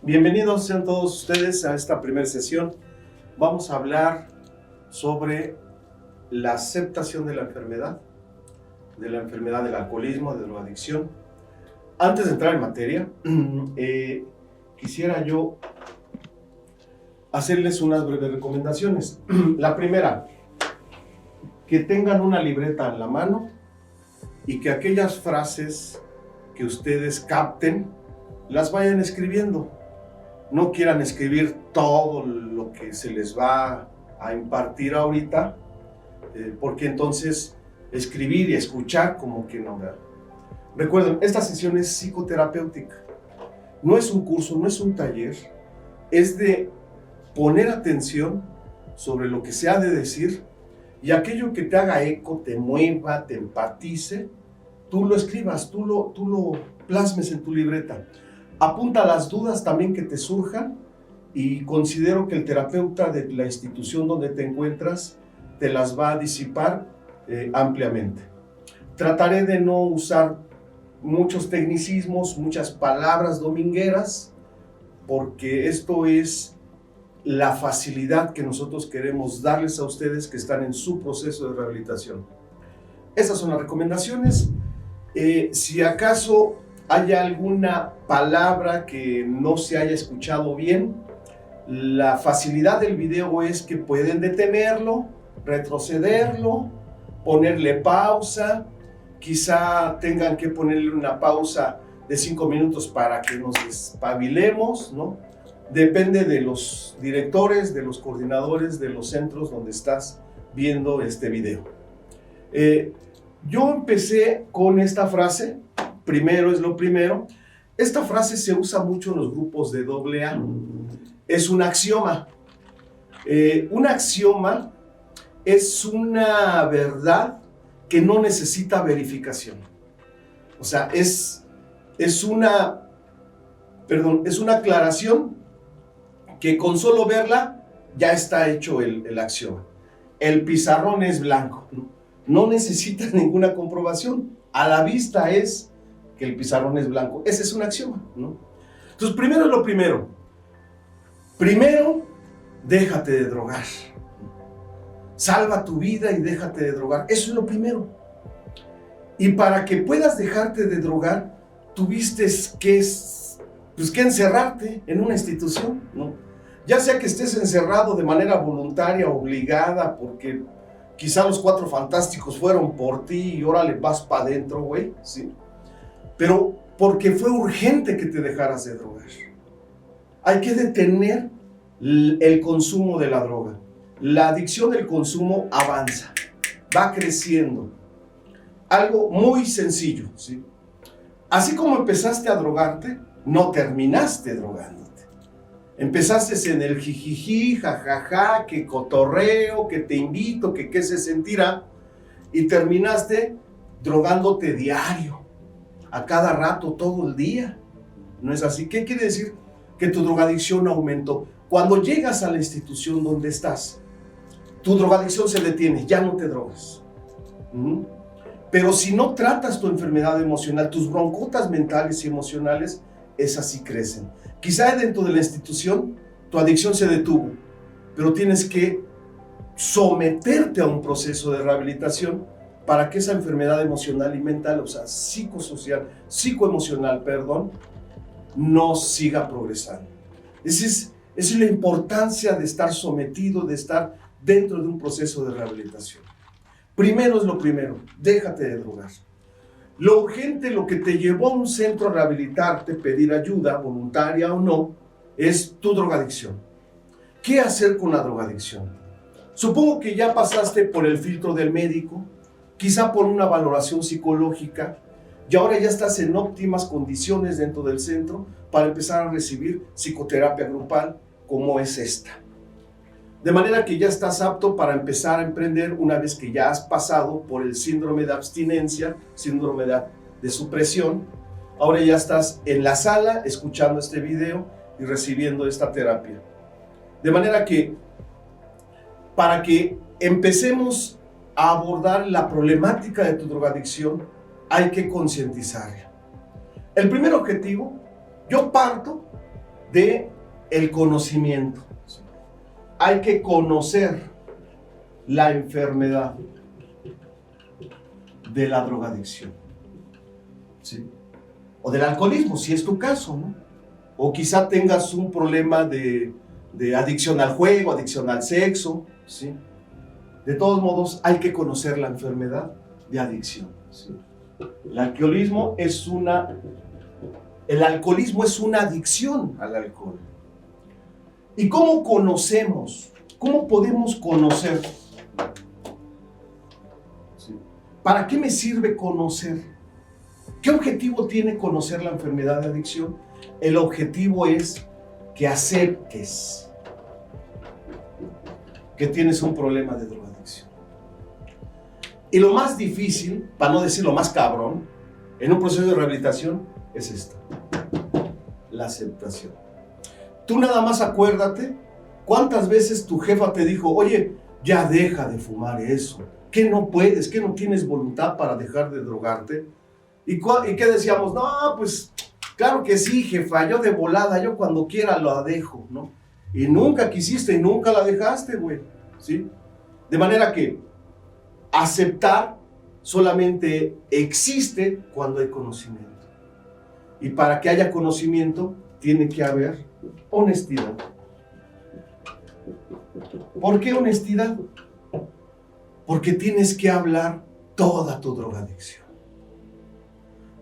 Bienvenidos sean todos ustedes a esta primera sesión. Vamos a hablar sobre la aceptación de la enfermedad del alcoholismo, de la drogadicción. Antes de entrar en materia, quisiera yo hacerles unas breves recomendaciones. La primera, que tengan una libreta en la mano y que aquellas frases que ustedes capten las vayan escribiendo. No quieran escribir todo lo que se les va a impartir ahorita, porque entonces escribir y escuchar como que no. Recuerden, esta sesión es psicoterapéutica. No es un curso, no es un taller. Es de poner atención sobre lo que se ha de decir y aquello que te haga eco, te mueva, te empatice, tú lo escribas, tú lo plasmes en tu libreta. Apunta las dudas también que te surjan y considero que el terapeuta de la institución donde te encuentras te las va a disipar ampliamente. Trataré de no usar muchos tecnicismos, muchas palabras domingueras, porque esto es la facilidad que nosotros queremos darles a ustedes que están en su proceso de rehabilitación. Esas son las recomendaciones. Si acaso hay alguna palabra que no se haya escuchado bien, la facilidad del video es que pueden detenerlo, retrocederlo, ponerle pausa, quizá tengan que ponerle una pausa de 5 minutos para que nos despabilemos, ¿no? Depende de los directores, de los coordinadores, de los centros donde estás viendo este video. Yo empecé con esta frase. Primero es lo primero. Esta frase se usa mucho en los grupos de AA. Es un axioma. Un axioma es una verdad que no necesita verificación. O sea, es una aclaración que con solo verla ya está hecho el axioma. El pizarrón es blanco. No necesita ninguna comprobación. A la vista es que el pizarrón es blanco. Ese es un axioma, ¿no? Entonces, primero es lo primero. Primero, déjate de drogar. Salva tu vida y déjate de drogar. Eso es lo primero. Y para que puedas dejarte de drogar, tuviste que encerrarte en una institución, ¿no? Ya sea que estés encerrado de manera voluntaria, obligada, porque quizá los 4 fantásticos fueron por ti y órale, vas para adentro, güey, ¿sí? Pero porque fue urgente que te dejaras de drogar. Hay que detener el consumo de la droga. La adicción del consumo avanza, va creciendo. Algo muy sencillo, ¿sí? Así como empezaste a drogarte, no terminaste drogándote. Empezaste en el jijiji, jajaja, que cotorreo, que te invito, que qué se sentirá, y terminaste drogándote diario, a cada rato, todo el día. ¿No es así? ¿Qué quiere decir? Que tu drogadicción aumentó. Cuando llegas a la institución donde estás, tu drogadicción se detiene, ya no te drogas. Pero si no tratas tu enfermedad emocional, tus broncotas mentales y emocionales, esas sí crecen. Quizá dentro de la institución tu adicción se detuvo, pero tienes que someterte a un proceso de rehabilitación para que esa enfermedad emocional y mental, o sea, psicoemocional, no siga progresando. Esa es la importancia de estar sometido, de estar dentro de un proceso de rehabilitación. Primero es lo primero, déjate de drogar. Lo urgente, lo que te llevó a un centro a rehabilitarte, pedir ayuda, voluntaria o no, es tu drogadicción. ¿Qué hacer con la drogadicción? Supongo que ya pasaste por el filtro del médico, quizá por una valoración psicológica, y ahora ya estás en óptimas condiciones dentro del centro para empezar a recibir psicoterapia grupal como es esta. De manera que ya estás apto para empezar a emprender una vez que ya has pasado por el síndrome de abstinencia, síndrome de supresión. Ahora ya estás en la sala escuchando este video y recibiendo esta terapia. De manera que para que empecemos a abordar la problemática de tu drogadicción, hay que concientizarla. El primer objetivo, yo parto de el conocimiento. Hay que conocer la enfermedad de la drogadicción, ¿sí? O del alcoholismo, si es tu caso, ¿no? O quizá tengas un problema de adicción al juego, adicción al sexo, ¿sí? De todos modos, hay que conocer la enfermedad de adicción, ¿sí? El alcoholismo es una adicción al alcohol. ¿Y cómo conocemos? ¿Cómo podemos conocer? ¿Sí? ¿Para qué me sirve conocer? ¿Qué objetivo tiene conocer la enfermedad de adicción? El objetivo es que aceptes que tienes un problema de drogadicción. Y lo más difícil, para no decir lo más cabrón, en un proceso de rehabilitación es esto: la aceptación. Tú nada más acuérdate cuántas veces tu jefa te dijo: oye, ya deja de fumar eso, que no puedes, que no tienes voluntad para dejar de drogarte. ¿Y qué decíamos? No, pues claro que sí, jefa, yo de volada, yo cuando quiera la dejo, ¿no? Y nunca quisiste y nunca la dejaste, güey, ¿sí? De manera que aceptar solamente existe cuando hay conocimiento. Y para que haya conocimiento, tiene que haber honestidad. ¿Por qué honestidad? Porque tienes que hablar toda tu drogadicción.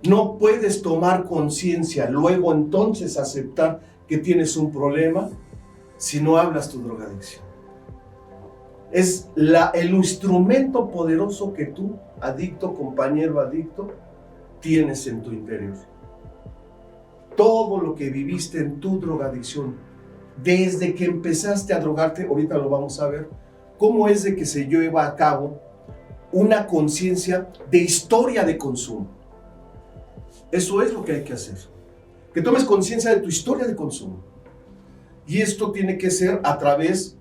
No puedes tomar conciencia, luego entonces aceptar que tienes un problema si no hablas tu drogadicción. Es el instrumento poderoso que tú, adicto, compañero adicto, tienes en tu interior. Todo lo que viviste en tu drogadicción, desde que empezaste a drogarte, ahorita lo vamos a ver, cómo es de que se lleva a cabo una conciencia de historia de consumo. Eso es lo que hay que hacer. Que tomes conciencia de tu historia de consumo. Y esto tiene que ser a través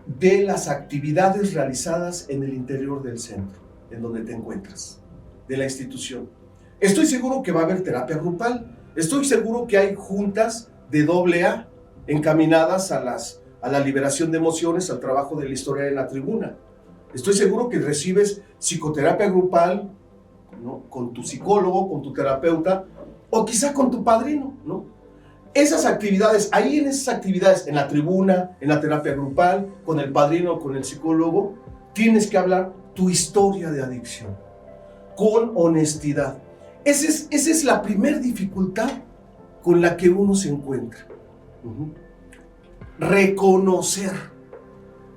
de las actividades realizadas en el interior del centro, en donde te encuentras, de la institución. Estoy seguro que va a haber terapia grupal. Estoy seguro que hay juntas de AA encaminadas a la liberación de emociones, al trabajo de la historia en la tribuna. Estoy seguro que recibes psicoterapia grupal, ¿no? Con tu psicólogo, con tu terapeuta, o quizá con tu padrino, ¿no? Esas actividades, ahí en esas actividades, en la tribuna, en la terapia grupal, con el padrino, con el psicólogo, tienes que hablar tu historia de adicción, con honestidad. Esa es la primera dificultad con la que uno se encuentra. Reconocer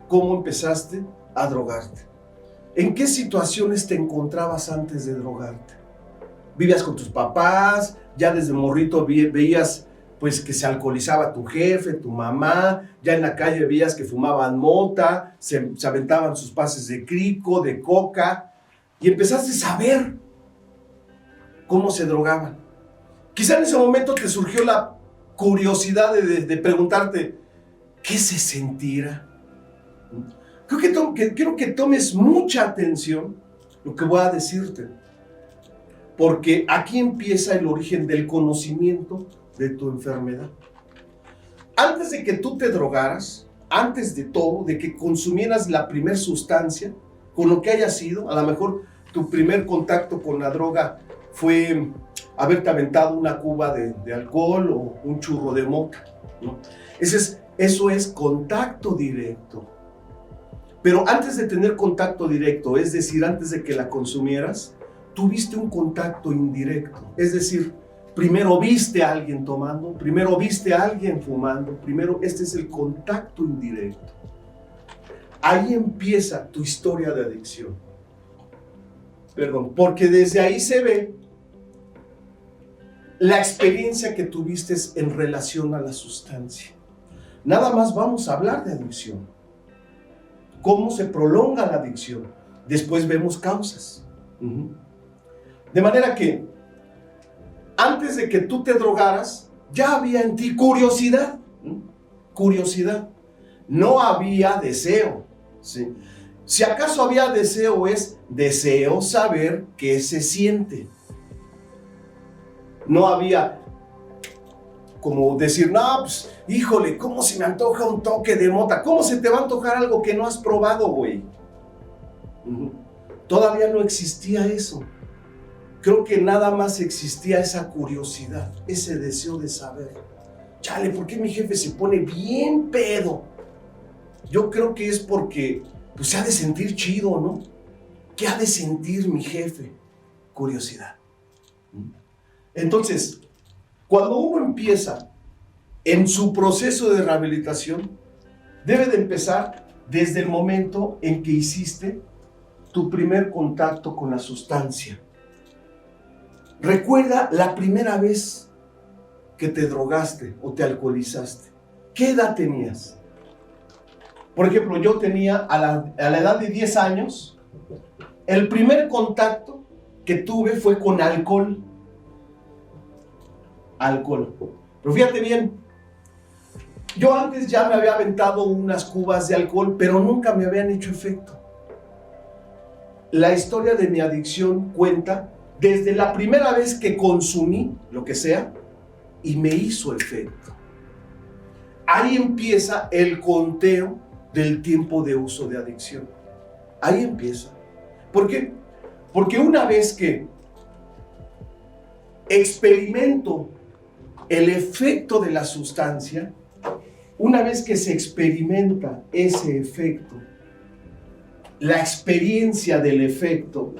cómo empezaste a drogarte. ¿En qué situaciones te encontrabas antes de drogarte? ¿Vivías con tus papás? ¿Ya desde morrito veías pues que se alcoholizaba tu jefe, tu mamá? ¿Ya en la calle veías que fumaban mota, se aventaban sus pases de crico, de coca? Y empezaste a saber cómo se drogaban. Quizá en ese momento te surgió la curiosidad de preguntarte, ¿qué se sentirá? Quiero que tomes mucha atención lo que voy a decirte, porque aquí empieza el origen del conocimiento de tu enfermedad. Antes de que tú te drogaras, antes de todo, de que consumieras la primer sustancia, con lo que haya sido, a lo mejor tu primer contacto con la droga fue haberte aventado una cuba de alcohol o un churro de mota, ¿no? Eso es contacto directo. Pero antes de tener contacto directo, es decir, antes de que la consumieras, tuviste un contacto indirecto. Es decir, primero viste a alguien tomando, primero viste a alguien fumando, este es el contacto indirecto. Ahí empieza tu historia de adicción. Porque desde ahí se ve la experiencia que tuviste en relación a la sustancia. Nada más vamos a hablar de adicción. ¿Cómo se prolonga la adicción? Después vemos causas. De manera que antes de que tú te drogaras, ya había en ti curiosidad. Curiosidad. No había deseo. ¿Sí? Si acaso había deseo, es deseo saber qué se siente. No había como decir, no, pues, híjole, ¿cómo se me antoja un toque de mota? ¿Cómo se te va a antojar algo que no has probado, güey? Todavía no existía eso. Creo que nada más existía esa curiosidad, ese deseo de saber. Chale, ¿por qué mi jefe se pone bien pedo? Yo creo que es porque, pues, se ha de sentir chido, ¿no? ¿Qué ha de sentir mi jefe? Curiosidad. Entonces, cuando uno empieza en su proceso de rehabilitación, debe de empezar desde el momento en que hiciste tu primer contacto con la sustancia. Recuerda la primera vez que te drogaste o te alcoholizaste. ¿Qué edad tenías? Por ejemplo, yo tenía a la edad de 10 años, el primer contacto que tuve fue con alcohol. Alcohol. Pero fíjate bien, yo antes ya me había aventado unas cubas de alcohol, pero nunca me habían hecho efecto. La historia de mi adicción cuenta desde la primera vez que consumí lo que sea y me hizo efecto. Ahí empieza el conteo del tiempo de uso de adicción. Ahí empieza. ¿Por qué? Porque una vez que experimento el efecto de la sustancia, una vez que se experimenta ese efecto, la experiencia del efecto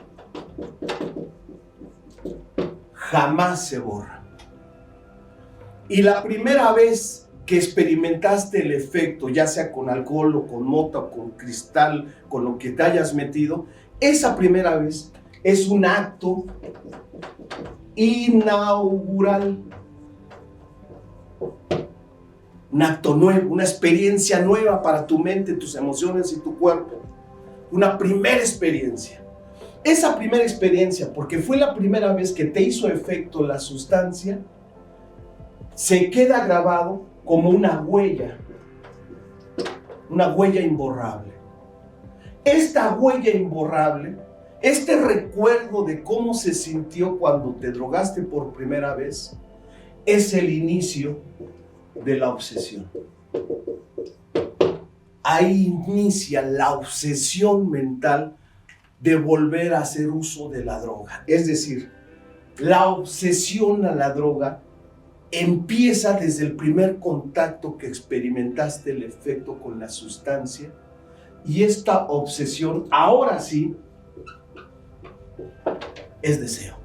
jamás se borra. Y la primera vez que experimentaste el efecto, ya sea con alcohol o con mota o con cristal, con lo que te hayas metido, esa primera vez es un acto inaugural. Un acto nuevo, una experiencia nueva para tu mente, tus emociones y tu cuerpo. Una primera experiencia. Esa primera experiencia, porque fue la primera vez que te hizo efecto la sustancia, se queda grabado como una huella imborrable. Esta huella imborrable, este recuerdo de cómo se sintió cuando te drogaste por primera vez, es el inicio de la obsesión. Ahí inicia la obsesión mental de volver a hacer uso de la droga. Es decir, la obsesión a la droga empieza desde el primer contacto que experimentaste el efecto con la sustancia, y esta obsesión, ahora sí, es deseo.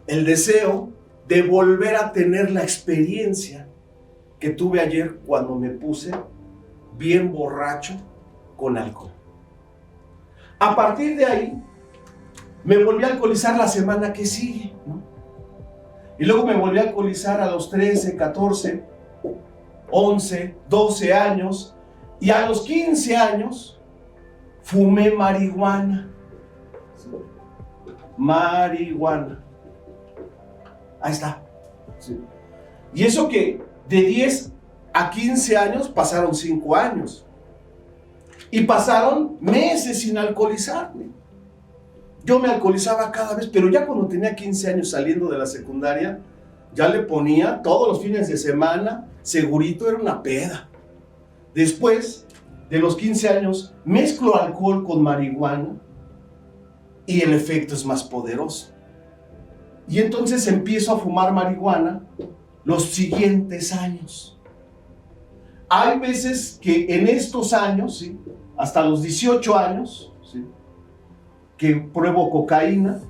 El deseo de volver a tener la experiencia que tuve ayer cuando me puse bien borracho con alcohol. A partir de ahí, me volví a alcoholizar la semana que sigue, ¿no? Y luego me volví a alcoholizar a los 13, 14, 11, 12 años. Y a los 15 años, fumé marihuana. Marihuana. Ahí está. Sí. Y eso que de 10 a 15 años pasaron 5 años. Y pasaron meses sin alcoholizarme. Yo me alcoholizaba cada vez, pero ya cuando tenía 15 años saliendo de la secundaria, ya le ponía todos los fines de semana, segurito era una peda. Después de los 15 años, mezclo alcohol con marihuana y el efecto es más poderoso. Y entonces empiezo a fumar marihuana los siguientes años. Hay veces que en estos años, ¿sí?, hasta los 18 años, ¿sí?, que pruebo cocaína.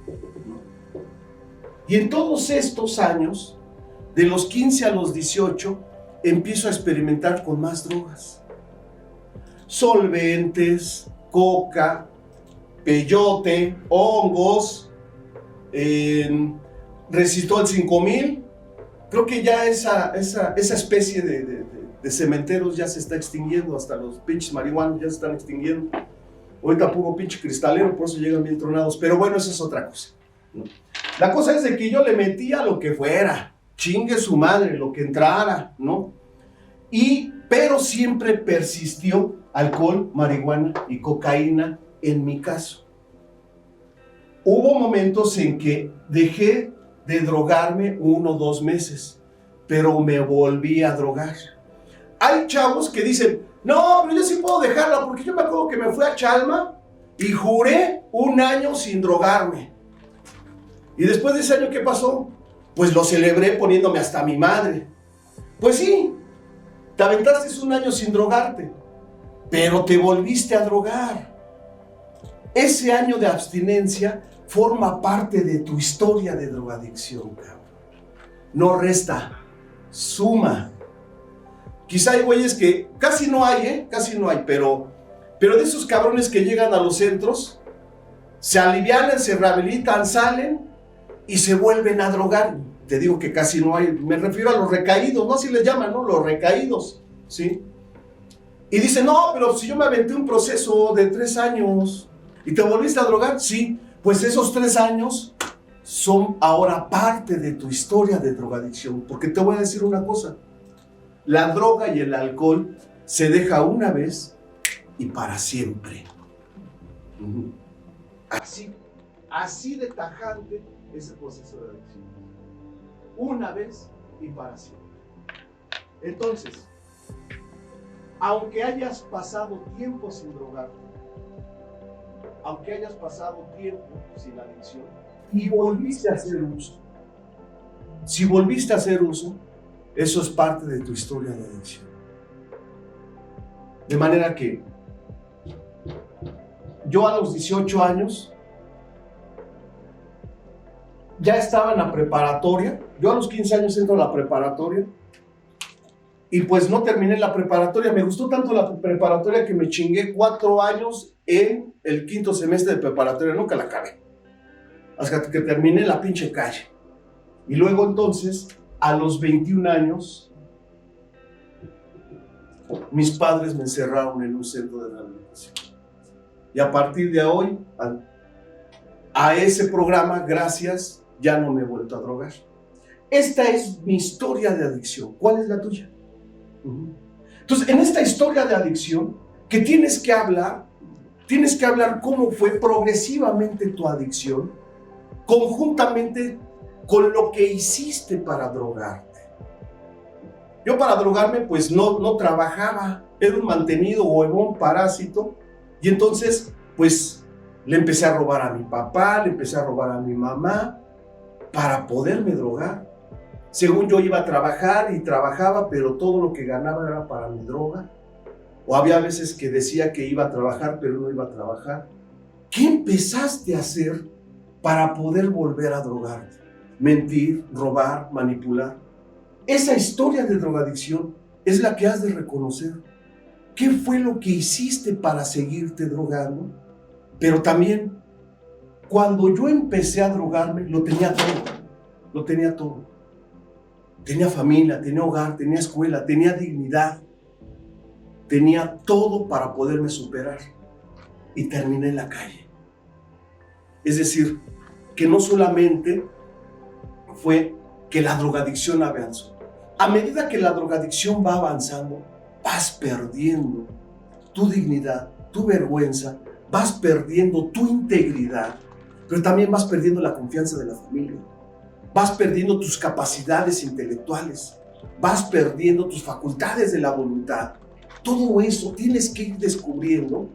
Y en todos estos años, de los 15 a los 18, empiezo a experimentar con más drogas. Solventes, coca, peyote, hongos, Resistol 5000. Creo que ya esa especie de cementeros ya se está extinguiendo, hasta los pinches marihuanos ya se están extinguiendo. Ahorita puro pinche cristalero, por eso llegan bien tronados. Pero bueno, esa es otra cosa, ¿no? La cosa es de que yo le metía lo que fuera, chingue su madre, lo que entrara, ¿no? Pero siempre persistió alcohol, marihuana y cocaína en mi caso. Hubo momentos en que dejé de drogarme 1 o 2 meses, pero me volví a drogar. Hay chavos que dicen, no, pero yo sí puedo dejarla, porque yo me acuerdo que me fui a Chalma y juré 1 año sin drogarme. Y después de ese año, ¿qué pasó? Pues lo celebré poniéndome hasta mi madre. Pues sí, te aventaste 1 año sin drogarte, pero te volviste a drogar. Ese año de abstinencia forma parte de tu historia de drogadicción, cabrón. No resta, suma. Quizá hay güeyes que casi no hay, pero de esos cabrones que llegan a los centros, se alivianan, se rehabilitan, salen y se vuelven a drogar. Te digo que casi no hay, me refiero a los recaídos, ¿no? Así les llaman, ¿no? Los recaídos, ¿sí? Y dicen, no, pero si yo me aventé un proceso de 3 años y te volviste a drogar, sí, pues esos 3 años son ahora parte de tu historia de drogadicción. Porque te voy a decir una cosa, la droga y el alcohol se deja una vez y para siempre. Así de tajante es el proceso de adicción. Una vez y para siempre. Entonces, aunque hayas pasado tiempo sin drogarte, aunque hayas pasado tiempo sin adicción y volviste a hacer uso, si volviste a hacer uso, eso es parte de tu historia de adicción. De manera que yo a los 18 años ya estaba en la preparatoria. Yo a los 15 años entro a la preparatoria y pues no terminé la preparatoria. Me gustó tanto la preparatoria que me chingué 4 años en el 5º semestre de preparatoria. Nunca la acabé, hasta que terminé la pinche calle. Y luego entonces, a los 21 años, mis padres me encerraron en un centro de rehabilitación. Y a partir de hoy, a ese programa, gracias, ya no me he vuelto a drogar. Esta es mi historia de adicción. ¿Cuál es la tuya? Entonces, en esta historia de adicción, que tienes que hablar cómo fue progresivamente tu adicción, conjuntamente con lo que hiciste para drogarte. Yo para drogarme, pues no trabajaba, era un mantenido huevón parásito, y entonces, pues, le empecé a robar a mi papá, le empecé a robar a mi mamá, para poderme drogar. Según yo iba a trabajar y trabajaba, pero todo lo que ganaba era para mi droga. O había veces que decía que iba a trabajar, pero no iba a trabajar. ¿Qué empezaste a hacer para poder volver a drogarte? Mentir, robar, manipular. Esa historia de drogadicción es la que has de reconocer. ¿Qué fue lo que hiciste para seguirte drogando? Pero también, cuando yo empecé a drogarme, lo tenía todo. Tenía familia, tenía hogar, tenía escuela, tenía dignidad. Tenía todo para poderme superar. Y terminé en la calle. Es decir, que no solamente fue que la drogadicción avanzó. A medida que la drogadicción va avanzando, vas perdiendo tu dignidad, tu vergüenza, vas perdiendo tu integridad, pero también vas perdiendo la confianza de la familia. Vas perdiendo tus capacidades intelectuales, vas perdiendo tus facultades de la voluntad. Todo eso tienes que ir descubriendo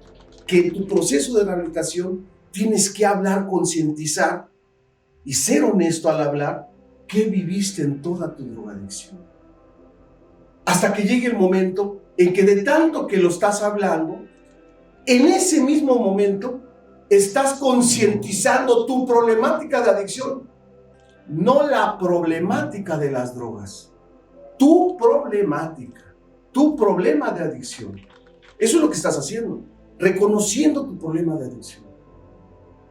que en tu proceso de rehabilitación tienes que hablar, concientizar y ser honesto al hablar qué viviste en toda tu drogadicción. Hasta que llegue el momento en que de tanto que lo estás hablando, en ese mismo momento estás concientizando tu problemática de adicción, no la problemática de las drogas, tu problemática, tu problema de adicción. Eso es lo que estás haciendo, reconociendo tu problema de adicción.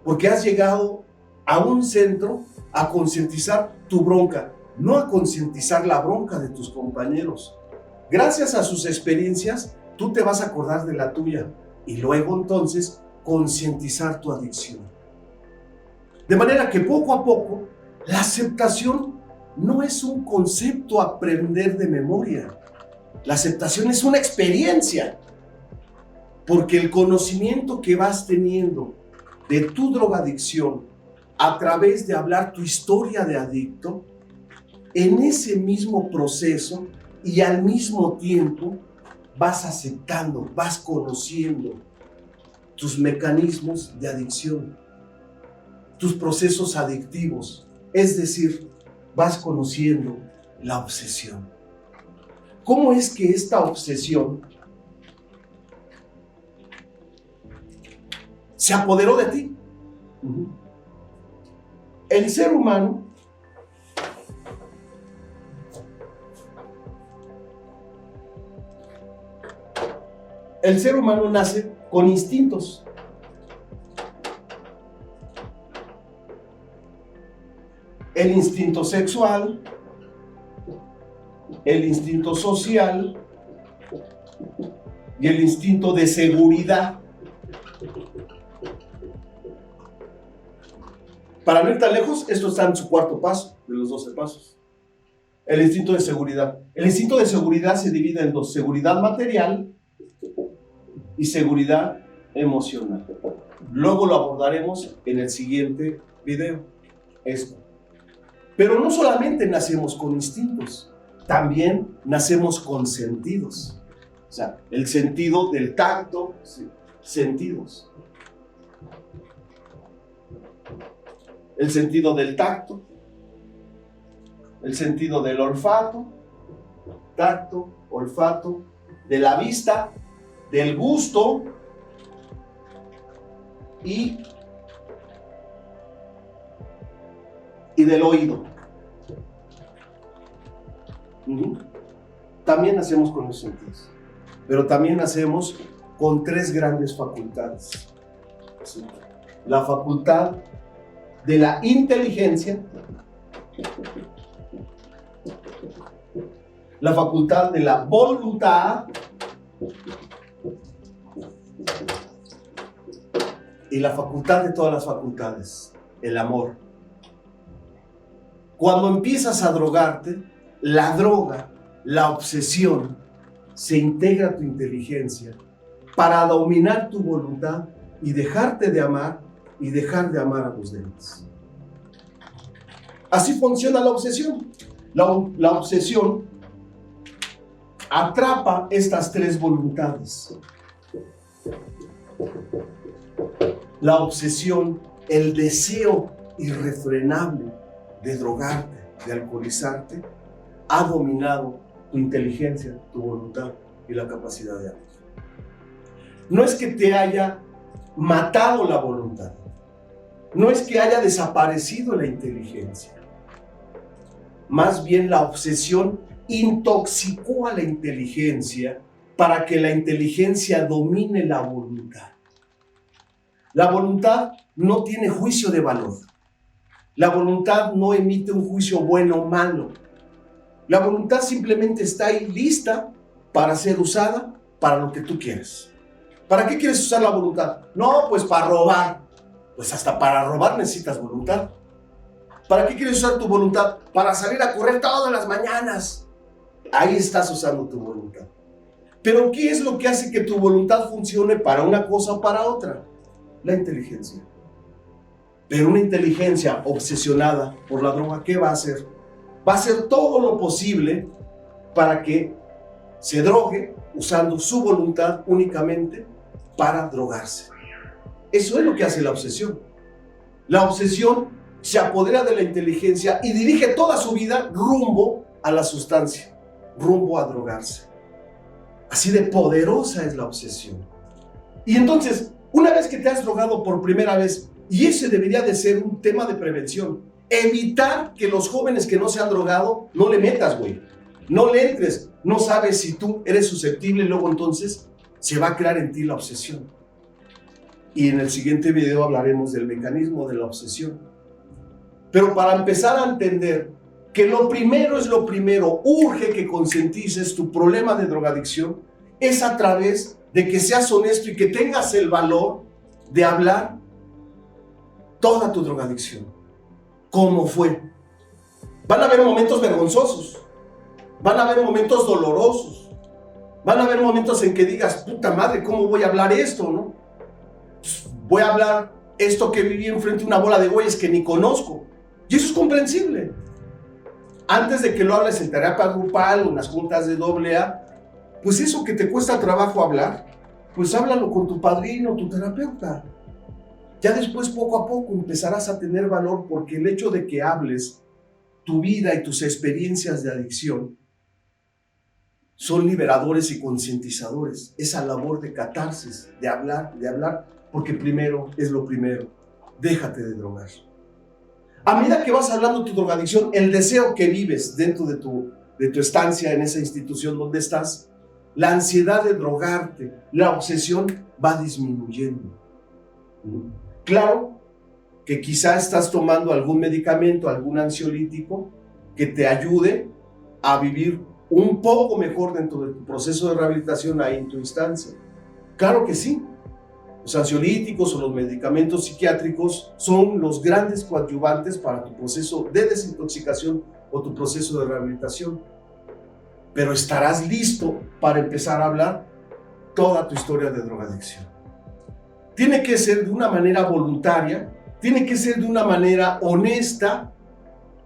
Porque has llegado a un centro a concientizar tu bronca, no a concientizar la bronca de tus compañeros. Gracias a sus experiencias, tú te vas a acordar de la tuya y luego entonces concientizar tu adicción. De manera que poco a poco, la aceptación no es un concepto a aprender de memoria. La aceptación es una experiencia, porque el conocimiento que vas teniendo de tu drogadicción a través de hablar tu historia de adicto, en ese mismo proceso y al mismo tiempo vas aceptando, vas conociendo tus mecanismos de adicción, tus procesos adictivos, es decir, vas conociendo la obsesión. ¿Cómo es que esta obsesión se apoderó de ti? El ser humano nace con instintos. El instinto sexual, el instinto social y el instinto de seguridad. Para no ir tan lejos, esto está en su cuarto paso de los 12 pasos. El instinto de seguridad. El instinto de seguridad se divide en dos: seguridad material y seguridad emocional. Luego lo abordaremos en el siguiente video. Esto. Pero no solamente nacemos con instintos, también nacemos con sentidos. O sea, el sentido del tacto, sentidos. El sentido del tacto, el sentido del olfato, tacto, olfato, de la vista, del gusto y del oído. También nacemos con los sentidos, pero también nacemos con tres grandes facultades. La facultad de la inteligencia, la facultad de la voluntad y la facultad de todas las facultades, el amor. Cuando empiezas a drogarte, la droga, la obsesión, se integra a tu inteligencia para dominar tu voluntad y dejarte de amar y dejar de amar a los demás. Así funciona la obsesión. La obsesión atrapa estas tres voluntades. La obsesión, el deseo irrefrenable de drogarte, de alcoholizarte, ha dominado tu inteligencia, tu voluntad y la capacidad de amar. No es que te haya matado la voluntad, no es que haya desaparecido la inteligencia. Más bien la obsesión intoxicó a la inteligencia para que la inteligencia domine la voluntad. La voluntad no tiene juicio de valor. La voluntad no emite un juicio bueno o malo. La voluntad simplemente está ahí lista para ser usada para lo que tú quieres. ¿Para qué quieres usar la voluntad? No, pues para robar. Pues hasta para robar necesitas voluntad. ¿Para qué quieres usar tu voluntad? Para salir a correr todas las mañanas. Ahí estás usando tu voluntad. Pero ¿qué es lo que hace que tu voluntad funcione para una cosa o para otra? La inteligencia. Pero una inteligencia obsesionada por la droga, ¿qué va a hacer? Va a hacer todo lo posible para que se drogue usando su voluntad únicamente para drogarse. Eso es lo que hace la obsesión. La obsesión se apodera de la inteligencia y dirige toda su vida rumbo a la sustancia, rumbo a drogarse. Así de poderosa es la obsesión. Y entonces, una vez que te has drogado por primera vez, y ese debería de ser un tema de prevención, evitar que los jóvenes que no se han drogado, no le metas, güey. No le entres. No sabes si tú eres susceptible y luego entonces se va a crear en ti la obsesión. Y en el siguiente video hablaremos del mecanismo de la obsesión. Pero para empezar a entender que lo primero es lo primero, urge que concientices tu problema de drogadicción, es a través de que seas honesto y que tengas el valor de hablar toda tu drogadicción. ¿Cómo fue? Van a haber momentos vergonzosos, van a haber momentos dolorosos, van a haber momentos en que digas, puta madre, ¿cómo voy a hablar esto, no? Pues voy a hablar esto que viví enfrente de una bola de güeyes que ni conozco. Y eso es comprensible. Antes de que lo hables en terapia grupal o en las juntas de AA, pues eso que te cuesta trabajo hablar, pues háblalo con tu padrino, tu terapeuta. Ya después, poco a poco, empezarás a tener valor, porque el hecho de que hables tu vida y tus experiencias de adicción son liberadores y concientizadores. Esa labor de catarsis, de hablar, porque primero es lo primero. Déjate de drogar. A medida que vas hablando de tu drogadicción, el deseo que vives dentro de tu estancia en esa institución donde estás, la ansiedad de drogarte, la obsesión va disminuyendo. Claro que quizá estás tomando algún medicamento, algún ansiolítico que te ayude a vivir un poco mejor dentro de tu proceso de rehabilitación ahí en tu instancia. Claro que sí. Los ansiolíticos o los medicamentos psiquiátricos son los grandes coadyuvantes para tu proceso de desintoxicación o tu proceso de rehabilitación. Pero estarás listo para empezar a hablar toda tu historia de drogadicción. Tiene que ser de una manera voluntaria, tiene que ser de una manera honesta,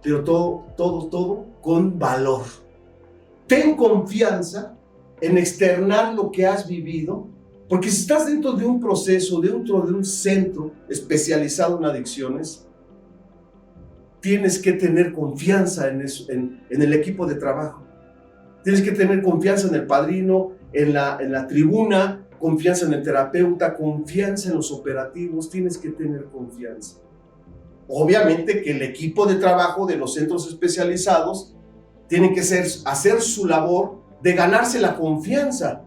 pero todo con valor. Ten confianza en externar lo que has vivido, porque si estás dentro de un proceso, dentro de un centro especializado en adicciones, tienes que tener confianza en el equipo de trabajo. Tienes que tener confianza en el padrino, en la tribuna, confianza en el terapeuta, confianza en los operativos. Tienes que tener confianza. Obviamente que el equipo de trabajo de los centros especializados tiene que hacer su labor de ganarse la confianza.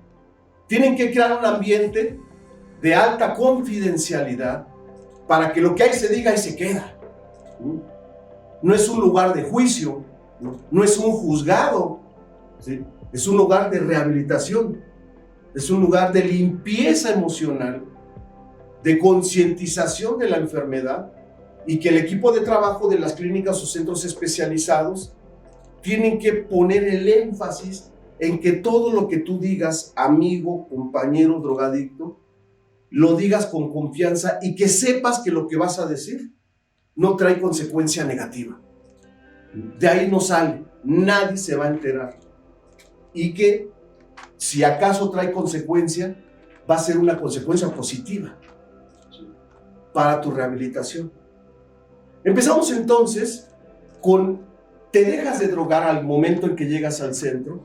Tienen que crear un ambiente de alta confidencialidad para que lo que ahí se diga ahí se queda. No es un lugar de juicio, no es un juzgado, ¿sí? Es un lugar de rehabilitación, es un lugar de limpieza emocional, de concientización de la enfermedad, y que el equipo de trabajo de las clínicas o centros especializados tienen que poner el énfasis en que todo lo que tú digas, amigo, compañero, drogadicto, lo digas con confianza y que sepas que lo que vas a decir no trae consecuencia negativa. De ahí no sale, nadie se va a enterar. Y que si acaso trae consecuencia, va a ser una consecuencia positiva para tu rehabilitación. Empezamos entonces con, te dejas de drogar al momento en que llegas al centro,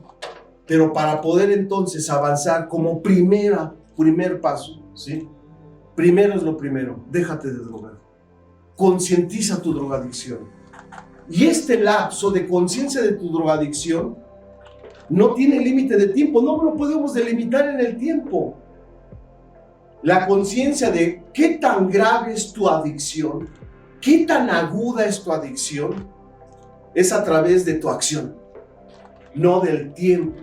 pero para poder entonces avanzar como primer paso, ¿sí? Primero es lo primero, déjate de drogar. Concientiza tu drogadicción. Y este lapso de conciencia de tu drogadicción no tiene límite de tiempo, no lo podemos delimitar en el tiempo. La conciencia de qué tan grave es tu adicción, qué tan aguda es tu adicción, es a través de tu acción, no del tiempo.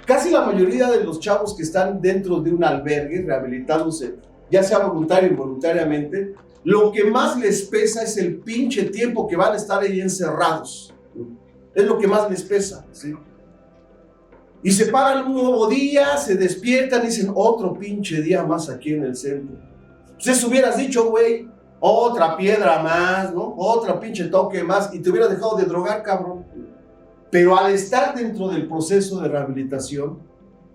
Casi la mayoría de los chavos que están dentro de un albergue rehabilitándose, ya sea voluntario o involuntariamente, lo que más les pesa es el pinche tiempo que van a estar ahí encerrados. Es lo que más les pesa, ¿sí? Y se paran un nuevo día, se despiertan y dicen, otro pinche día más aquí en el centro. Pues eso hubieras dicho, güey, otra piedra más, ¿no? Otra pinche toque más, y te hubieras dejado de drogar, cabrón. Pero al estar dentro del proceso de rehabilitación,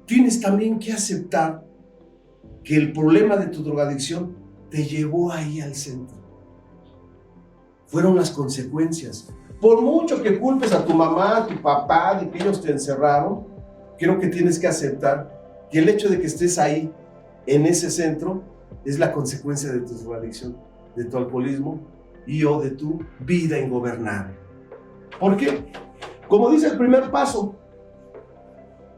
tienes también que aceptar que el problema de tu drogadicción te llevó ahí al centro. Fueron las consecuencias. Por mucho que culpes a tu mamá, a tu papá, de que ellos te encerraron, creo que tienes que aceptar que el hecho de que estés ahí, en ese centro, es la consecuencia de tu drogadicción, de tu alcoholismo y o de tu vida ingobernable. ¿Por qué? Como dice el primer paso,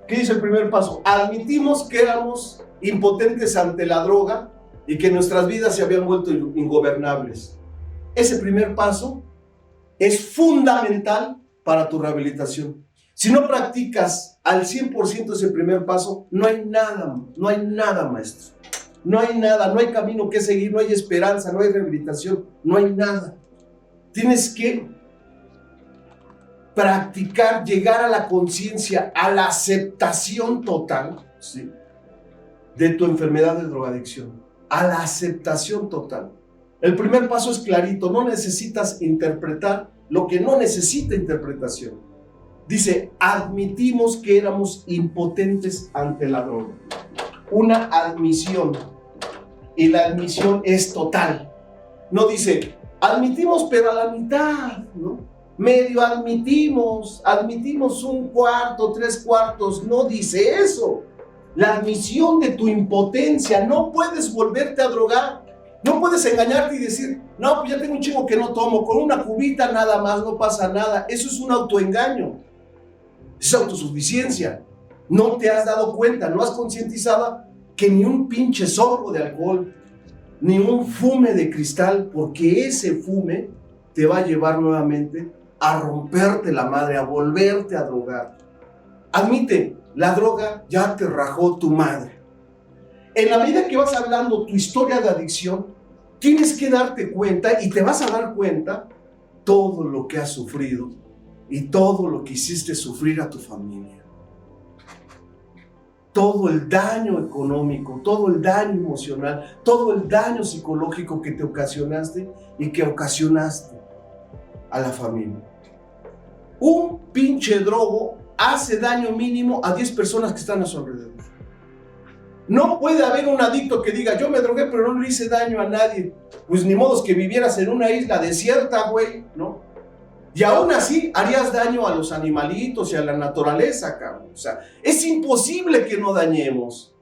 ¿qué dice el primer paso? Admitimos que éramos impotentes ante la droga y que nuestras vidas se habían vuelto ingobernables. Ese primer paso es fundamental para tu rehabilitación. Si no practicas al 100% ese primer paso, no hay nada, maestro. No hay nada, no hay camino que seguir, no hay esperanza, no hay rehabilitación, no hay nada. Tienes que practicar, llegar a la conciencia, a la aceptación total, ¿sí?, de tu enfermedad de drogadicción, a la aceptación total. El primer paso es clarito, no necesitas interpretar lo que no necesita interpretación. Dice, admitimos que éramos impotentes ante la droga. Una admisión. Y la admisión es total. No dice, admitimos pero a la mitad, ¿no? Medio admitimos un cuarto, 3/4. No dice eso. La admisión de tu impotencia. No puedes volverte a drogar. No puedes engañarte y decir, no, pues ya tengo un chingo que no tomo, con una cubita nada más, no pasa nada. Eso es un autoengaño. Es autosuficiencia. No te has dado cuenta, no has concientizado que ni un pinche sorbo de alcohol, ni un fume de cristal, porque ese fume te va a llevar nuevamente a romperte la madre, a volverte a drogar. Admite, la droga ya te rajó tu madre. En la medida que vas hablando tu historia de adicción, tienes que darte cuenta y te vas a dar cuenta todo lo que has sufrido y todo lo que hiciste sufrir a tu familia. Todo el daño económico, todo el daño emocional, todo el daño psicológico que te ocasionaste y que ocasionaste a la familia. Un pinche drogo hace daño mínimo a 10 personas que están a su alrededor. No puede haber un adicto que diga, yo me drogué pero no le hice daño a nadie. Pues ni modo que vivieras en una isla desierta, güey, ¿no? Y aún así harías daño a los animalitos y a la naturaleza, cabrón. O sea, es imposible que no dañemos.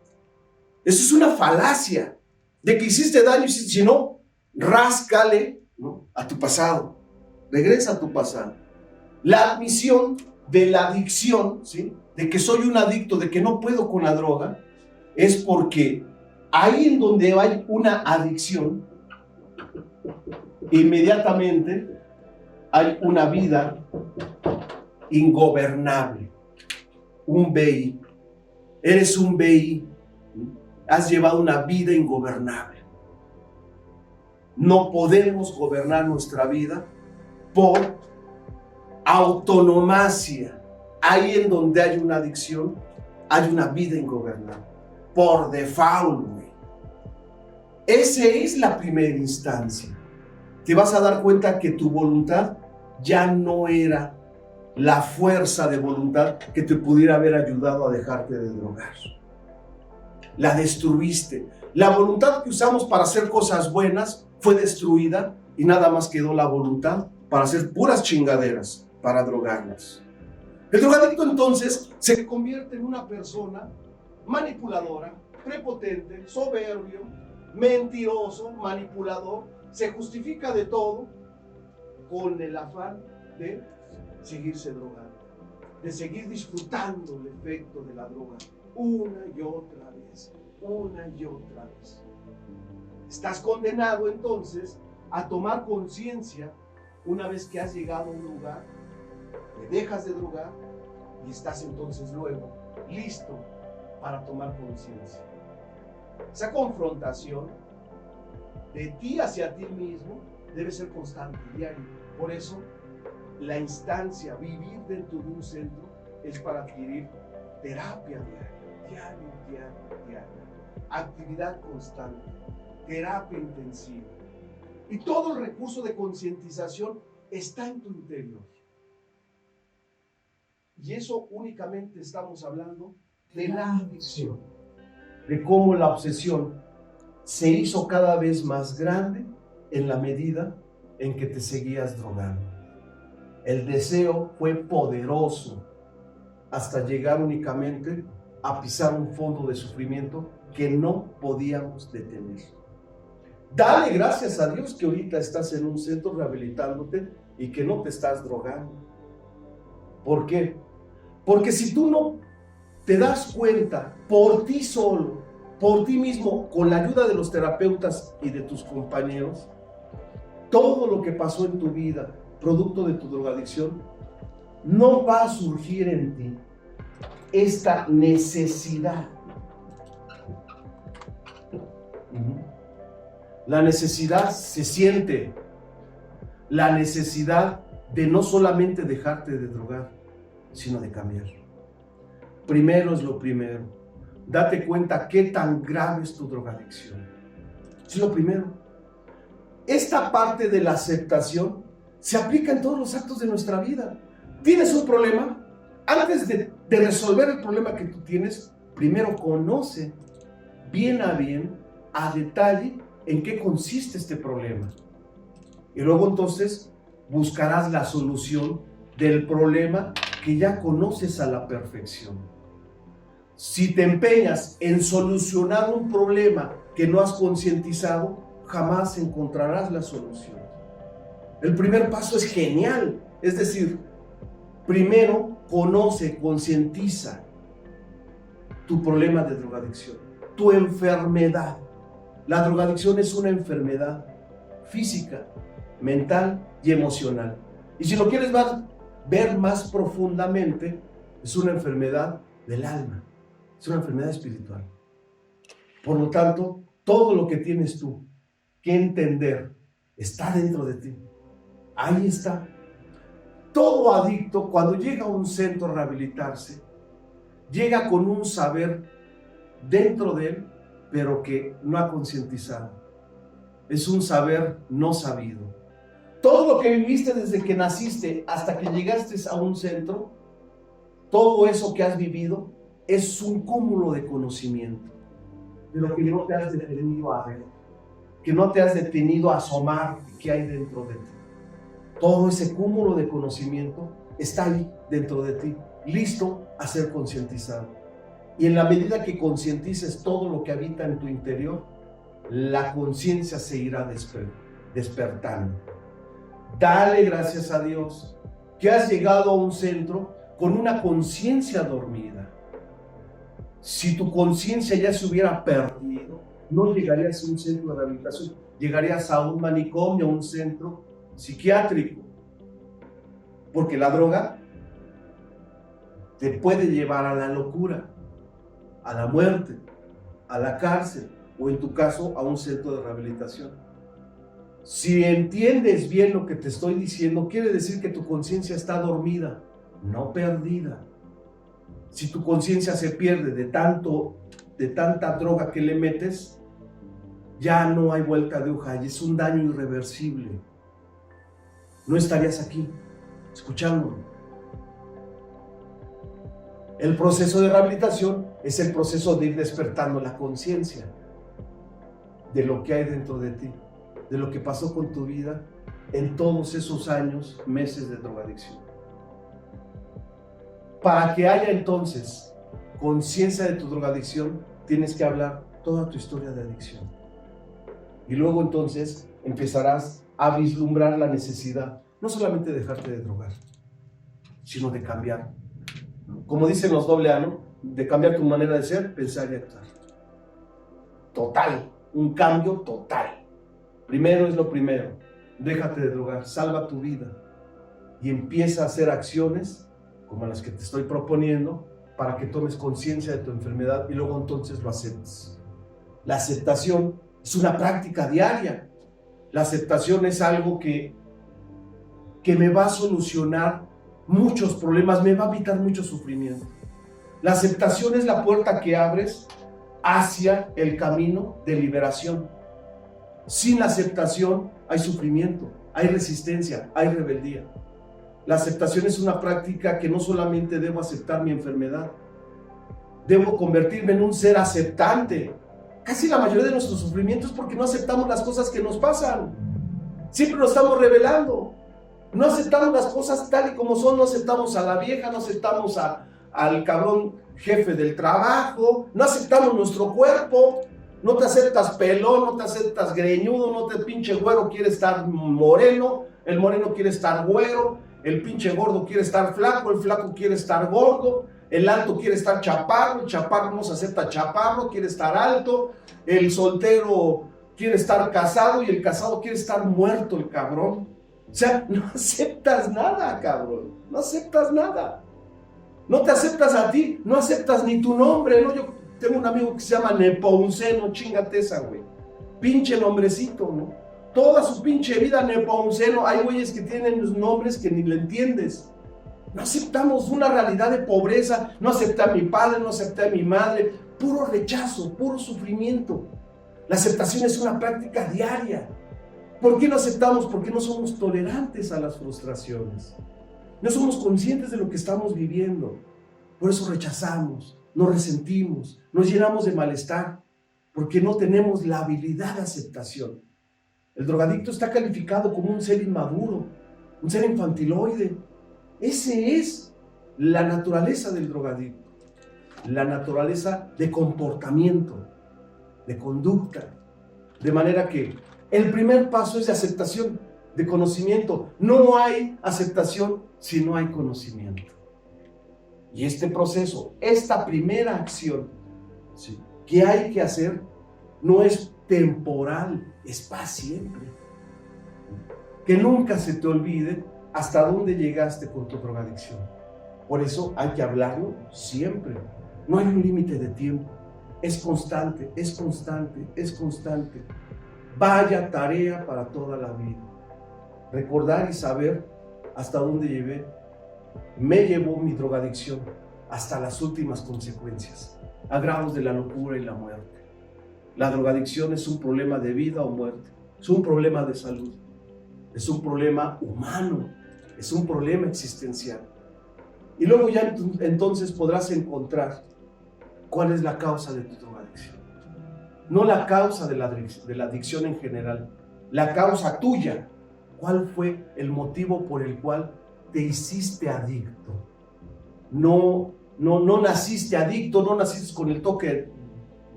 Eso es una falacia de que hiciste daño, si no, ráscale, ¿no?, a tu pasado. Regresa a tu pasado. La admisión de la adicción, ¿sí?, de que soy un adicto, de que no puedo con la droga, es porque ahí en donde hay una adicción, inmediatamente hay una vida ingobernable, un BI. Eres un BI, has llevado una vida ingobernable. No podemos gobernar nuestra vida por autonomacia. Ahí en donde hay una adicción, hay una vida ingobernable. Por default, güey. Esa es la primera instancia. Te vas a dar cuenta que tu voluntad ya no era la fuerza de voluntad que te pudiera haber ayudado a dejarte de drogar. La destruiste. La voluntad que usamos para hacer cosas buenas fue destruida y nada más quedó la voluntad para hacer puras chingaderas, para drogarlas. El drogadicto entonces se convierte en una persona manipuladora, prepotente, soberbio, mentiroso, manipulador, se justifica de todo con el afán de seguirse drogando, de seguir disfrutando el efecto de la droga una y otra vez, una y otra vez. Estás condenado entonces a tomar conciencia una vez que has llegado a un lugar, te dejas de drogar y estás entonces luego listo para tomar conciencia. Esa confrontación de ti hacia ti mismo debe ser constante, diario. Por eso, la instancia, vivir dentro de un centro, es para adquirir terapia diaria, actividad constante, terapia intensiva. Y todo el recurso de concientización está en tu interior. Y eso únicamente estamos hablando de la adicción, de cómo la obsesión se hizo cada vez más grande en la medida en que te seguías drogando. El deseo fue poderoso hasta llegar únicamente a pisar un fondo de sufrimiento que no podíamos detener. Dale gracias a Dios que ahorita estás en un centro rehabilitándote y que no te estás drogando. ¿Por qué? Porque si tú no te das cuenta por ti solo, por ti mismo, con la ayuda de los terapeutas y de tus compañeros, todo lo que pasó en tu vida, producto de tu drogadicción, no va a surgir en ti esta necesidad. La necesidad se siente, la necesidad de no solamente dejarte de drogar, sino de cambiar. Primero es lo primero. Date cuenta qué tan grave es tu drogadicción. Es lo primero. Esta parte de la aceptación se aplica en todos los actos de nuestra vida. ¿Tienes un problema? Antes de resolver el problema que tú tienes, primero conoce bien, a detalle, en qué consiste este problema. Y luego entonces buscarás la solución del problema que ya conoces a la perfección. Si te empeñas en solucionar un problema que no has concientizado, jamás encontrarás la solución. El primer paso es genial, es decir, primero conoce, concientiza tu problema de drogadicción, tu enfermedad. La drogadicción es una enfermedad física, mental y emocional. Y si lo quieres ver más profundamente, es una enfermedad del alma, es una enfermedad espiritual. Por lo tanto, todo lo que tienes tú que entender está dentro de ti. Ahí está. Todo adicto, cuando llega a un centro a rehabilitarse, llega con un saber dentro de él, pero que no ha concientizado. Es un saber no sabido. Todo lo que viviste desde que naciste hasta que llegaste a un centro, todo eso que has vivido es un cúmulo de conocimiento, pero que no te has detenido a ver, que no te has detenido a asomar qué hay dentro de ti. Todo ese cúmulo de conocimiento está ahí dentro de ti, listo a ser concientizado. Y en la medida que concientices todo lo que habita en tu interior, la conciencia se irá despertando. Dale gracias a Dios que has llegado a un centro con una conciencia dormida. Si tu conciencia ya se hubiera perdido, no llegarías a un centro de rehabilitación, llegarías a un manicomio, a un centro psiquiátrico, porque la droga te puede llevar a la locura, a la muerte, a la cárcel o en tu caso a un centro de rehabilitación. Si entiendes bien lo que te estoy diciendo, quiere decir que tu conciencia está dormida, no perdida. Si tu conciencia se pierde de tanta droga que le metes, ya no hay vuelta de hoja y es un daño irreversible. No estarías aquí, escuchándolo. El proceso de rehabilitación es el proceso de ir despertando la conciencia de lo que hay dentro de ti, de lo que pasó con tu vida en todos esos años, meses de drogadicción. Para que haya entonces conciencia de tu drogadicción, tienes que hablar toda tu historia de adicción. Y luego entonces empezarás a vislumbrar la necesidad, no solamente de dejarte de drogar, sino de cambiar. Como dicen los AA, ¿no? De cambiar tu manera de ser, pensar y actuar. Total, un cambio total. Primero es lo primero, déjate de drogar, salva tu vida y empieza a hacer acciones como las que te estoy proponiendo para que tomes conciencia de tu enfermedad y luego entonces lo aceptes. La aceptación es una práctica diaria. La aceptación es algo que me va a solucionar muchos problemas, me va a evitar mucho sufrimiento. La aceptación es la puerta que abres hacia el camino de liberación. Sin la aceptación hay sufrimiento, hay resistencia, hay rebeldía. La aceptación es una práctica que no solamente debo aceptar mi enfermedad, debo convertirme en un ser aceptante. Casi la mayoría de nuestros sufrimientos es porque no aceptamos las cosas que nos pasan. Siempre nos estamos rebelando. No aceptamos las cosas tal y como son, no aceptamos a la vieja, no aceptamos al cabrón jefe del trabajo, no aceptamos nuestro cuerpo, no te aceptas pelón, no te aceptas greñudo, no te pinche güero quiere estar moreno, el moreno quiere estar güero, el pinche gordo quiere estar flaco, el flaco quiere estar gordo, el alto quiere estar chaparro, el chaparro no se acepta chaparro, quiere estar alto, el soltero quiere estar casado y el casado quiere estar muerto, el cabrón. O sea, no aceptas nada, cabrón, no aceptas nada. No te aceptas a ti, no aceptas ni tu nombre, ¿no? Yo tengo un amigo que se llama Nepomuceno, chingate esa, güey. Pinche nombrecito, ¿no? Toda su pinche vida Nepomuceno. Hay güeyes que tienen los nombres que ni le entiendes. No aceptamos una realidad de pobreza, no acepté a mi padre, no acepté a mi madre. Puro rechazo, puro sufrimiento. La aceptación es una práctica diaria. ¿Por qué no aceptamos? Porque no somos tolerantes a las frustraciones. No somos conscientes de lo que estamos viviendo. Por eso rechazamos, nos resentimos, nos llenamos de malestar, porque no tenemos la habilidad de aceptación. El drogadicto está calificado como un ser inmaduro, un ser infantiloide. Esa es la naturaleza del drogadicto, la naturaleza de comportamiento, de conducta. De manera que el primer paso es de aceptación, de conocimiento. No hay aceptación si no hay conocimiento. Y este proceso, esta primera acción, ¿sí?, que hay que hacer, no es temporal, es para siempre. Que nunca se te olvide hasta dónde llegaste con tu drogadicción. Por eso hay que hablarlo siempre. No hay un límite de tiempo. Es constante, es constante, es constante. Vaya tarea para toda la vida. Recordar y saber hasta dónde me llevó mi drogadicción, hasta las últimas consecuencias, a grados de la locura y la muerte. La drogadicción es un problema de vida o muerte, es un problema de salud, es un problema humano, es un problema existencial. Y luego ya entonces podrás encontrar cuál es la causa de tu drogadicción. No la causa de la adicción en general, la causa tuya. ¿Cuál fue el motivo por el cual te hiciste adicto? No naciste adicto, no naciste con el toque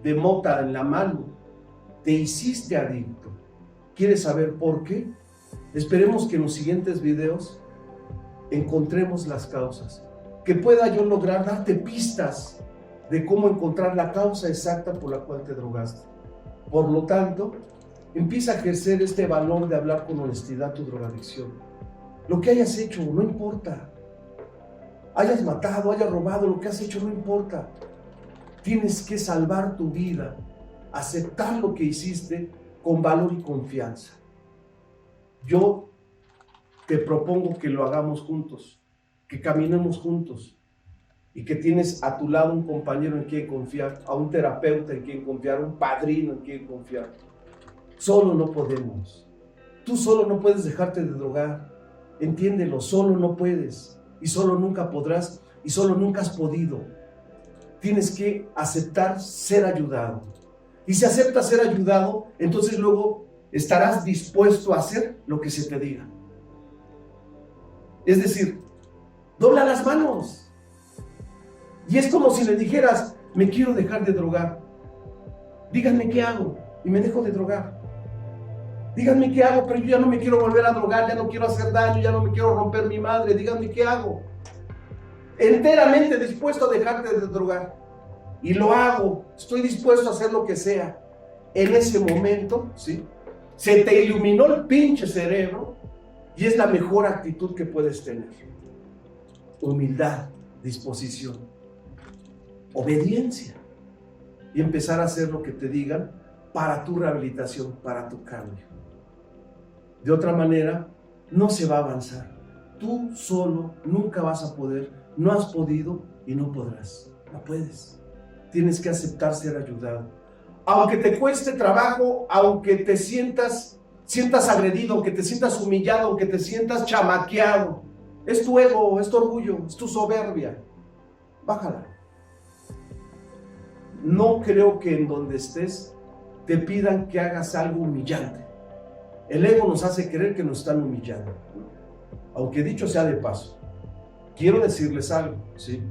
de mota en la mano. Te hiciste adicto. ¿Quieres saber por qué? Esperemos que en los siguientes videos encontremos las causas. Que pueda yo lograr darte pistas de cómo encontrar la causa exacta por la cual te drogaste. Por lo tanto, empieza a ejercer este valor de hablar con honestidad tu drogadicción. Lo que hayas hecho, no importa. Hayas matado, hayas robado, lo que has hecho, no importa. Tienes que salvar tu vida, aceptar lo que hiciste con valor y confianza. Yo te propongo que lo hagamos juntos, que caminemos juntos, y que tienes a tu lado un compañero en quien confiar, a un terapeuta en quien confiar, a un padrino en quien confiar. Solo no podemos. Tú solo no puedes dejarte de drogar. Entiéndelo, solo no puedes, y solo nunca podrás, y solo nunca has podido. Tienes que aceptar ser ayudado. Y si aceptas ser ayudado, entonces luego estarás dispuesto a hacer lo que se te diga. Es decir, dobla las manos. Y es como si le dijeras, me quiero dejar de drogar. Díganme qué hago y me dejo de drogar. Díganme qué hago, pero yo ya no me quiero volver a drogar, ya no quiero hacer daño, ya no me quiero romper mi madre. Díganme qué hago. Enteramente dispuesto a dejarte de drogar. Y lo hago, estoy dispuesto a hacer lo que sea. En ese momento, ¿sí?, se te iluminó el pinche cerebro y es la mejor actitud que puedes tener. Humildad, disposición, obediencia y empezar a hacer lo que te digan para tu rehabilitación, para tu cambio. De otra manera, no se va a avanzar. Tú solo nunca vas a poder, no has podido y no podrás. No puedes. Tienes que aceptar ser ayudado. Aunque te cueste trabajo, aunque te sientas agredido, aunque te sientas humillado, aunque te sientas chamaqueado. Es tu ego, es tu orgullo, es tu soberbia. Bájala. No creo que en donde estés te pidan que hagas algo humillante. El ego nos hace creer que nos están humillando. Aunque dicho sea de paso, quiero decirles algo, ¿sí?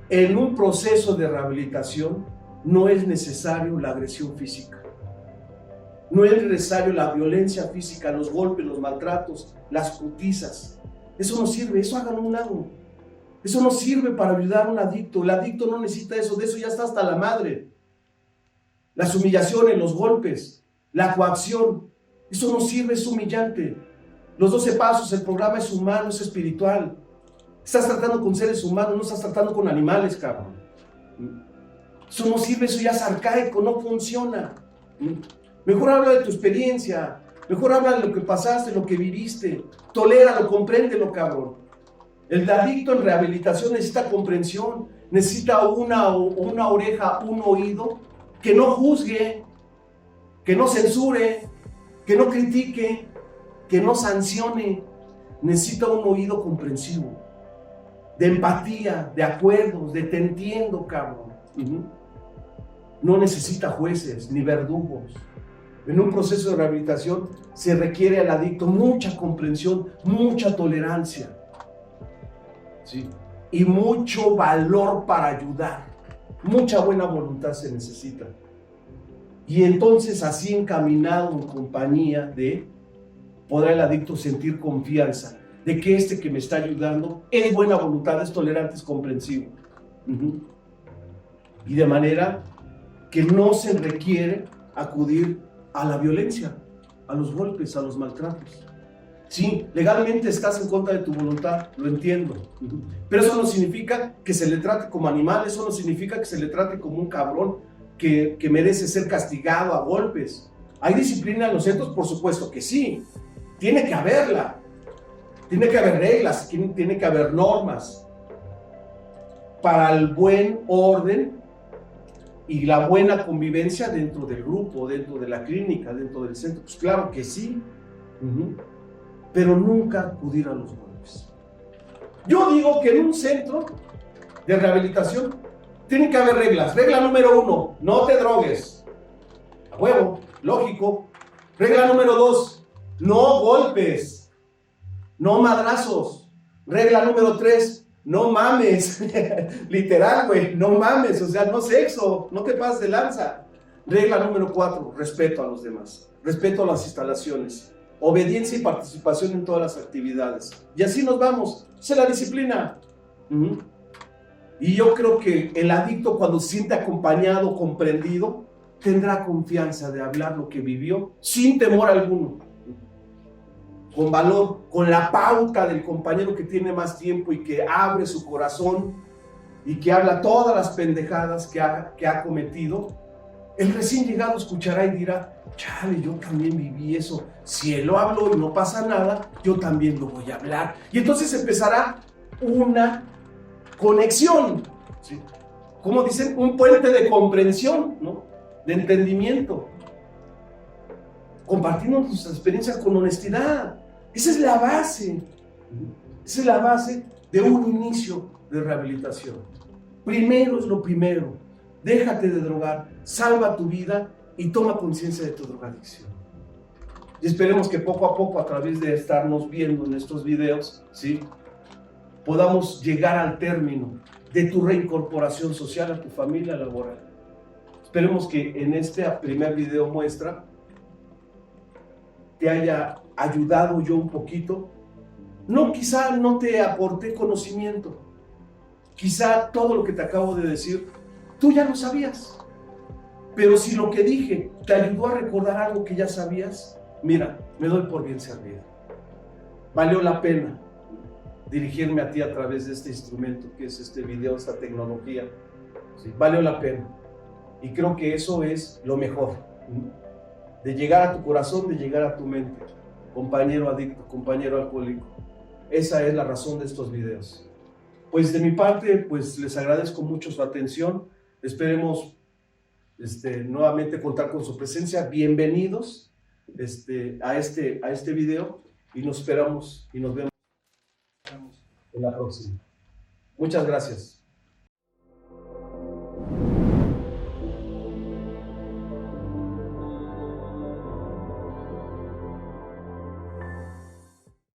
En un proceso de rehabilitación no es necesario la agresión física. No es necesario la violencia física, los golpes, los maltratos, las putizas. Eso no sirve, eso háganlo a un lado. Eso no sirve para ayudar a un adicto. El adicto no necesita eso, de eso ya está hasta la madre. Las humillaciones, los golpes, la coacción, eso no sirve, es humillante. Los 12 pasos, el programa es humano, es espiritual. Estás tratando con seres humanos, no estás tratando con animales, cabrón. Eso no sirve, eso ya es arcaico, no funciona. Mejor habla de tu experiencia, mejor habla de lo que pasaste, lo que viviste. Toléralo, compréndelo, cabrón. El adicto en rehabilitación necesita comprensión, necesita una oreja, un oído, que no juzgue, que no censure, que no critique, que no sancione. Necesita un oído comprensivo, de empatía, de acuerdos, de te entiendo, cabrón. No necesita jueces ni verdugos. En un proceso de rehabilitación se requiere al adicto mucha comprensión, mucha tolerancia, ¿sí? Y mucho valor para ayudar. Mucha buena voluntad se necesita. Y entonces así encaminado en compañía de, podrá el adicto sentir confianza de que este que me está ayudando es buena voluntad, es tolerante, es comprensivo. Y de manera que no se requiere acudir a la violencia, a los golpes, a los maltratos. Sí, legalmente estás en contra de tu voluntad, lo entiendo. Pero eso no significa que se le trate como animal, eso no significa que se le trate como un cabrón que merece ser castigado a golpes. ¿Hay disciplina en los centros? Por supuesto que sí. Tiene que haberla. Tiene que haber reglas, tiene que haber normas para el buen orden y la buena convivencia dentro del grupo, dentro de la clínica, dentro del centro. Pues claro que sí. Pero nunca acudir a los golpes. Yo digo que en un centro de rehabilitación tienen que haber reglas. Regla número 1, no te drogues. A huevo, lógico. Regla número 2, no golpes, no madrazos. Regla número 3, no mames. Literal, güey, no mames, o sea, no sexo, no te pases de lanza. Regla número 4, respeto a los demás, respeto a las instalaciones, obediencia y participación en todas las actividades. Y así nos vamos, esa es la disciplina. Y yo creo que el adicto, cuando se siente acompañado, comprendido, tendrá confianza de hablar lo que vivió sin temor alguno, con valor, con la pauta del compañero que tiene más tiempo y que abre su corazón y que habla todas las pendejadas que ha cometido. El recién llegado escuchará y dirá: chale, yo también viví eso. Si él lo habló y no pasa nada, yo también lo voy a hablar. Y entonces empezará una conexión, ¿sí? Como dicen, un puente de comprensión, ¿no? De entendimiento. Compartiendo nuestras experiencias con honestidad. Esa es la base. Esa es la base de un inicio de rehabilitación. Primero es lo primero. Déjate de drogar, salva tu vida y toma conciencia de tu drogadicción. Y esperemos que poco a poco, a través de estarnos viendo en estos videos, ¿sí?, podamos llegar al término de tu reincorporación social a tu familia laboral. Esperemos que en este primer video muestra te haya ayudado yo un poquito. No, quizá no te aporté conocimiento. Quizá todo lo que te acabo de decir, tú ya lo sabías. Pero si lo que dije te ayudó a recordar algo que ya sabías, mira, me doy por bien servido. Valió la pena dirigirme a ti a través de este instrumento que es este video, esta tecnología. ¿Sí? Valió la pena. Y creo que eso es lo mejor, de llegar a tu corazón, de llegar a tu mente, compañero adicto, compañero alcohólico. Esa es la razón de estos videos. Pues de mi parte, pues les agradezco mucho su atención. Esperemos nuevamente contar con su presencia. Bienvenidos a este video y nos esperamos y nos vemos en la próxima. Muchas gracias.